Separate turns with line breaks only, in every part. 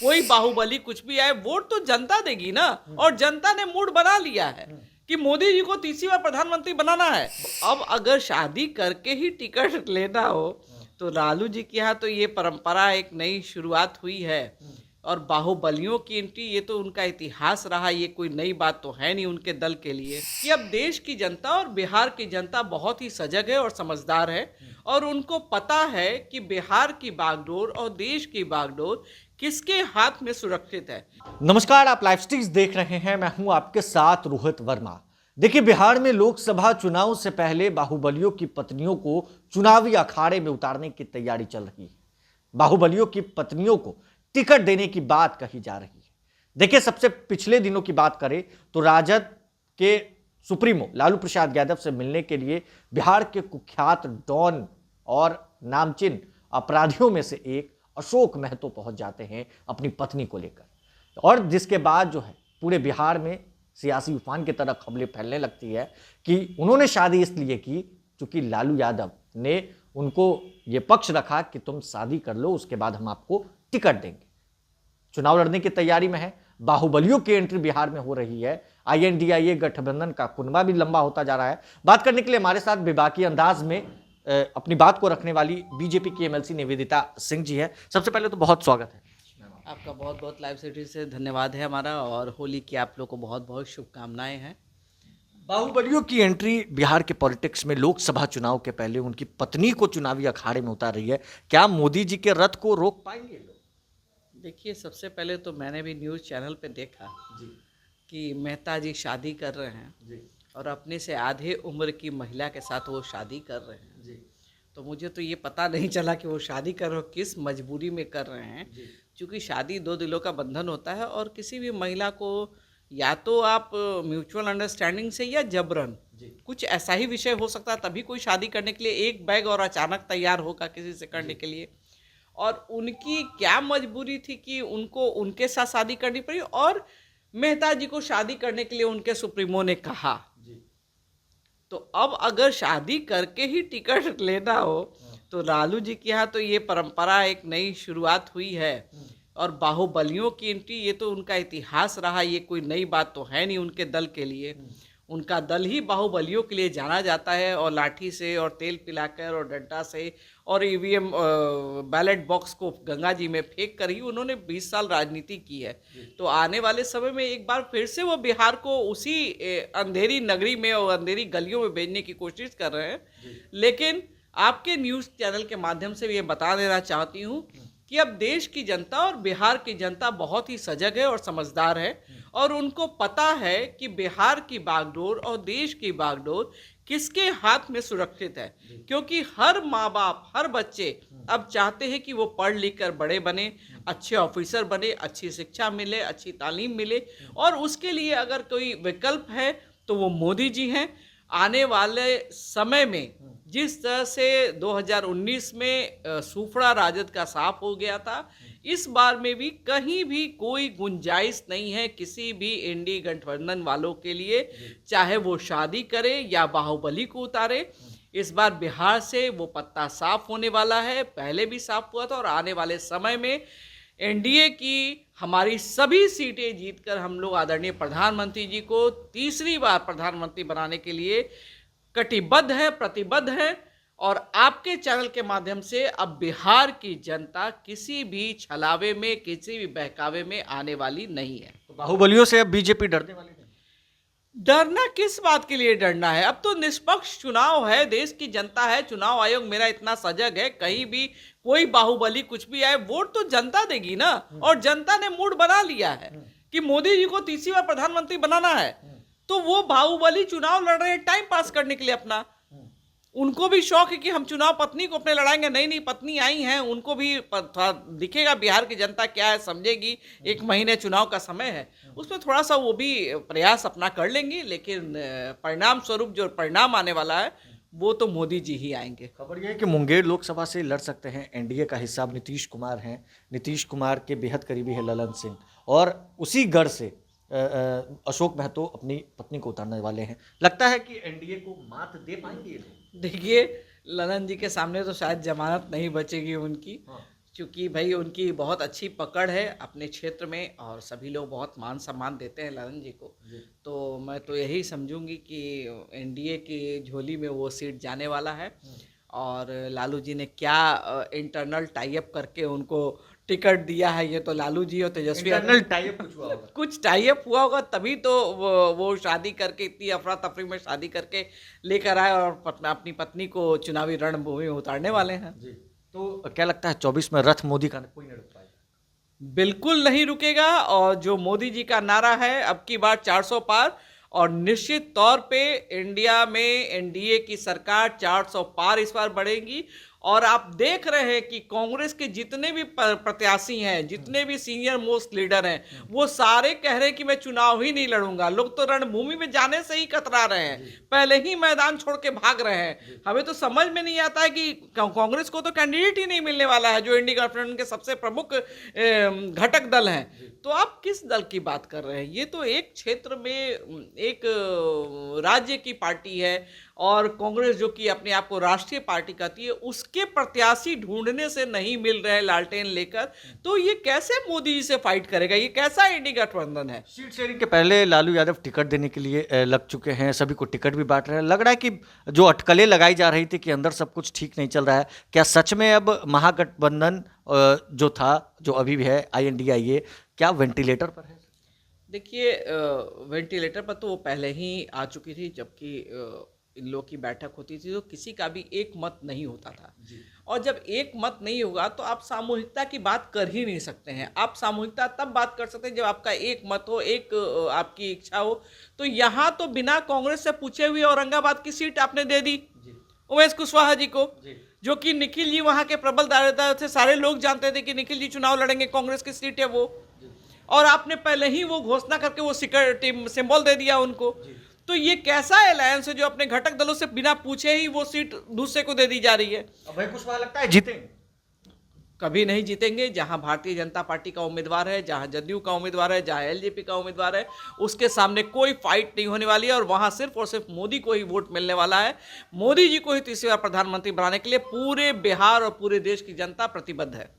कोई बाहुबली कुछ भी आए, वोट तो जनता देगी ना। और जनता ने मूड बना लिया है कि मोदी जी को तीसरी बार प्रधानमंत्री बनाना है। अब अगर शादी करके ही टिकट लेना हो तो लालू जी के यहाँ तो ये परंपरा एक नई शुरुआत हुई है। और बाहुबलियों की एंट्री, ये तो उनका इतिहास रहा, ये कोई नई बात तो है नहीं उनके दल के लिए। कि अब देश की जनता और बिहार की जनता बहुत ही सजग है और समझदार है, और उनको पता है कि बिहार की बागडोर और देश की बागडोर किसके हाथ में सुरक्षित है।
नमस्कार, आप लाइव स्टिक्स देख रहे हैं। मैं हूं आपके साथ रोहित वर्मा। देखिए, बिहार में लोकसभा चुनाव से पहले बाहुबलियों की पत्नियों को चुनावी अखाड़े में उतारने की तैयारी चल रही है। बाहुबलियों की पत्नियों को टिकट देने की बात कही जा रही है। देखिए, सबसे पिछले दिनों की बात करें तो राजद के सुप्रीमो लालू प्रसाद यादव से मिलने के लिए बिहार के कुख्यात डॉन और नामचीन अपराधियों में से एक अशोक महतो पहुंच जाते हैं अपनी पत्नी को लेकर, और जिसके बाद जो है पूरे बिहार में सियासी उफान की तरह खबरें फैलने लगती है कि उन्होंने शादी इसलिए की क्योंकि लालू यादव ने उनको ये पक्ष रखा कि तुम शादी कर लो, उसके बाद हम आपको टिकट देंगे। चुनाव लड़ने की तैयारी में है। बाहुबलियों की एंट्री बिहार में हो रही है। INDIA गठबंधन का कुनबा भी लंबा होता जा रहा है। बात करने के लिए हमारे साथ बेबाकी अंदाज में अपनी बात को रखने वाली बीजेपी की MLC निवेदिता सिंह जी है। सबसे पहले तो बहुत स्वागत है
आपका, बहुत बहुत लाइव सिटी से धन्यवाद है हमारा, और होली की आप लोग को बहुत बहुत शुभकामनाएं हैं।
बाहुबलियों की एंट्री बिहार के पॉलिटिक्स में लोकसभा चुनाव के पहले उनकी पत्नी को चुनावी अखाड़े में उतार रही है। क्या मोदी जी के रथ को रोक पाएंगे लोग?
देखिए, सबसे पहले तो मैंने भी न्यूज़ चैनल पे देखा कि मेहता जी शादी कर रहे हैं और अपने से आधे उम्र की महिला के साथ वो शादी कर रहे हैं। तो मुझे तो ये पता नहीं चला कि वो शादी कर रहे हो किस मजबूरी में कर रहे हैं, क्योंकि शादी दो दिलों का बंधन होता है, और किसी भी महिला को या तो आप म्यूचुअल अंडरस्टैंडिंग से या जबरन, कुछ ऐसा ही विषय हो सकता है, तभी कोई शादी करने के लिए एक बैग और अचानक तैयार होगा किसी से करने के लिए। और उनकी क्या मजबूरी थी कि उनको उनके साथ शादी करनी पड़ी, और मेहता जी को शादी करने के लिए उनके सुप्रीमो ने कहा। तो अब अगर शादी करके ही टिकट लेना हो तो लालू जी के यहाँ तो ये परंपरा एक नई शुरुआत हुई है। और बाहुबलियों की एंट्री, ये तो उनका इतिहास रहा, ये कोई नई बात तो है नहीं उनके दल के लिए। उनका दल ही बाहुबलियों के लिए जाना जाता है, और लाठी से और तेल पिलाकर और डंडा से और EVM बैलेट बॉक्स को गंगा जी में फेंक कर ही उन्होंने 20 साल राजनीति की है। तो आने वाले समय में एक बार फिर से वो बिहार को उसी अंधेरी नगरी में और अंधेरी गलियों में भेजने की कोशिश कर रहे हैं। लेकिन आपके न्यूज़ चैनल के माध्यम से ये बता देना चाहती हूँ कि अब देश की जनता और बिहार की जनता बहुत ही सजग है और समझदार है, और उनको पता है कि बिहार की बागडोर और देश की बागडोर किसके हाथ में सुरक्षित है। क्योंकि हर माँ बाप, हर बच्चे अब चाहते हैं कि वो पढ़ लिख कर बड़े बने, अच्छे ऑफिसर बने, अच्छी शिक्षा मिले, अच्छी तालीम मिले, और उसके लिए अगर कोई विकल्प है तो वो मोदी जी हैं। आने वाले समय में जिस तरह से 2019 में सूफड़ा राजद का साफ हो गया था, इस बार में भी कहीं भी कोई गुंजाइश नहीं है किसी भी इंडी गठबंधन वालों के लिए, चाहे वो शादी करे या बाहुबली को उतारे। इस बार बिहार से वो पत्ता साफ होने वाला है, पहले भी साफ हुआ था, और आने वाले समय में NDA की हमारी सभी सीटें जीतकर हम लोग आदरणीय प्रधानमंत्री जी को तीसरी बार प्रधानमंत्री बनाने के लिए कटिबद्ध है, प्रतिबद्ध है। और आपके चैनल के माध्यम से अब बिहार की जनता किसी भी छलावे में, किसी भी बहकावे में आने वाली नहीं है।
तो बाहुबलियों से अब बीजेपी डरने वाली नहीं।
डरना किस बात के लिए डरना है? अब तो निष्पक्ष चुनाव है, देश की जनता है, चुनाव आयोग मेरा इतना सजग है, कहीं भी कोई बाहुबली कुछ भी आए, वोट तो जनता देगी ना। और जनता ने मूड बना लिया है कि मोदी जी को तीसरी बार प्रधानमंत्री बनाना है। तो वो बाहुबली चुनाव लड़ रहे हैं टाइम पास करने के लिए अपना। उनको भी शौक है कि हम चुनाव पत्नी को अपने लड़ाएंगे। नई नई पत्नी आई हैं, उनको भी थोड़ा दिखेगा बिहार की जनता क्या है, समझेगी। 1 महीने चुनाव का समय है, उसमें थोड़ा सा वो भी प्रयास अपना कर लेंगी, लेकिन परिणाम स्वरूप जो परिणाम आने वाला है वो तो मोदी जी ही आएंगे।
खबर यह है कि मुंगेर लोकसभा से लड़ सकते हैं NDA का हिस्सा नीतीश कुमार हैं। नीतीश कुमार के बेहद करीबी है ललन सिंह, और उसी गढ़ से अशोक महतो अपनी पत्नी को उतारने वाले हैं। लगता है कि NDA को मात दे पाएंगे ये लोग?
देखिए, ललन जी के सामने तो शायद जमानत नहीं बचेगी उनकी। क्योंकि भाई उनकी बहुत अच्छी पकड़ है अपने क्षेत्र में और सभी लोग बहुत मान सम्मान देते हैं ललन जी को। तो मैं तो यही समझूंगी कि एनडीए की झोली में वो सीट जाने वाला है। और लालू जी ने क्या इंटरनल टाई अप करके उनको टिकट दिया है, ये तो लालू जी और तेजस्वी
इंटरनल टाई अप कुछ हुआ होगा।
कुछ टाई अप हुआ होगा, तभी तो वो शादी करके इतनी अफरा तफरी में शादी करके लेकर आए और अपनी पत्नी को चुनावी रणभूमि में उतारने वाले हैं।
तो क्या लगता है 24 में रथ मोदी का कोई नहीं रुक पाएगा?
बिल्कुल नहीं रुकेगा। और जो मोदी जी का नारा है अब की बार 400 पार, और निश्चित तौर पे इंडिया में एनडीए की सरकार 400 पार इस बार बढ़ेगी। और आप देख रहे हैं कि कांग्रेस के जितने भी प्रत्याशी हैं, जितने भी सीनियर मोस्ट लीडर हैं, वो सारे कह रहे हैं कि मैं चुनाव ही नहीं लड़ूंगा। लोग तो रणभूमि में जाने से ही कतरा रहे हैं, पहले ही मैदान छोड़ के भाग रहे हैं। हमें तो समझ में नहीं आता है कि कांग्रेस को तो कैंडिडेट ही नहीं मिलने वाला है, जो इंडिया गठबंधन के सबसे प्रमुख घटक दल हैं। तो आप किस दल की बात कर रहे हैं? ये तो एक क्षेत्र में एक राज्य की पार्टी है, और कांग्रेस जो कि अपने आप को राष्ट्रीय पार्टी कहती है, उसके प्रत्याशी ढूंढने से नहीं मिल रहे लालटेन लेकर। तो ये कैसे मोदी जी से फाइट करेगा? ये कैसा इंडिया गठबंधन है?
सीट शेयरिंग के पहले लालू यादव टिकट देने के लिए लग चुके हैं, सभी को टिकट भी बांट रहे हैं। लग रहा है कि जो अटकलें लगाई जा रही थी कि अंदर सब कुछ ठीक नहीं चल रहा है, क्या सच में अब महागठबंधन जो था, जो अभी भी है INDIA, क्या वेंटिलेटर पर है?
देखिए, वेंटिलेटर पर तो वो पहले ही आ चुकी थी, जबकि इन लोग की बैठक होती थी तो किसी का भी एक मत नहीं होता था। और जब एक मत नहीं होगा तो आप सामूहिकता की बात कर ही नहीं सकते हैं। आप सामूहिकता तब बात कर सकते हैं जब आपका एक मत हो, एक आपकी इच्छा हो। तो यहाँ तो बिना कांग्रेस से पूछे हुए औरंगाबाद की सीट आपने दे दी उमेश कुशवाहा जी को, जो कि निखिल जी वहाँ के प्रबल दावेदार थे। सारे लोग जानते थे कि निखिल जी चुनाव लड़ेंगे, कांग्रेस की सीट है वो। और आपने पहले ही वो घोषणा करके वो सिक्योरिटी सिंबल दे दिया उनको। तो ये कैसा अलायंस है जो अपने घटक दलों से बिना पूछे ही वो सीट दूसरे को दे दी जा रही है?
भाई कुशवाहा लगता है जीतेंगे?
कभी नहीं जीतेंगे। जहां भारतीय जनता पार्टी का उम्मीदवार है, जहां जदयू का उम्मीदवार है, जहां LJP का उम्मीदवार है, उसके सामने कोई फाइट नहीं होने वाली है। और वहां सिर्फ और सिर्फ मोदी को ही वोट मिलने वाला है। मोदी जी को ही तीसरी बार प्रधानमंत्री बनाने के लिए पूरे बिहार और पूरे देश की जनता प्रतिबद्ध है।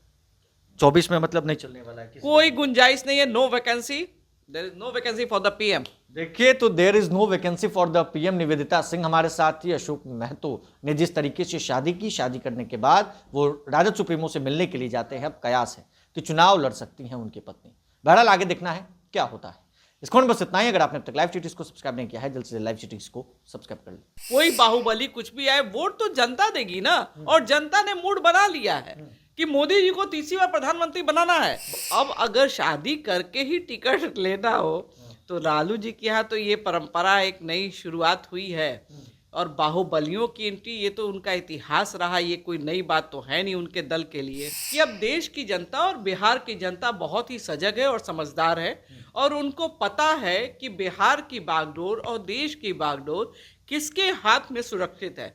24 में मतलब नहीं चलने वाला है?
कोई गुंजाइश नहीं है। No vacancy, there is no vacancy for the PM।
देखिए, तो there is no vacancy for the PM। Nivedita Singh हमारे साथ ही। अशोक महतो ने जिस तरीके से शादी की, शादी करने के बाद वो राजद सुप्रीमो से मिलने के लिए जाते हैं। अब कयास है कि चुनाव लड़ सकती हैं उनकी पत्नी। बहरहाल आगे देखना है क्या होता है। इस खंड बस इतना ही। अगर आपने अब तक लाइव सिटीज को सब्सक्राइब नहीं किया है, जल्द से लाइव सिटीज को सब्सक्राइब कर ले।
कोई बाहुबली कुछ भी आए, वोट तो जनता देगी ना। और जनता ने मूड बना लिया है कि मोदी जी को तीसरी बार प्रधानमंत्री बनाना है। अब अगर शादी करके ही टिकट लेना हो तो लालू जी के यहाँ तो ये परंपरा एक नई शुरुआत हुई है। और बाहुबलियों की एंट्री, ये तो उनका इतिहास रहा। ये कोई नई बात तो है नहीं उनके दल के लिए। कि अब देश की जनता और बिहार की जनता बहुत ही सजग है और समझदार है। और उनको पता है कि बिहार की बागडोर और देश की बागडोर किसके हाथ में सुरक्षित है।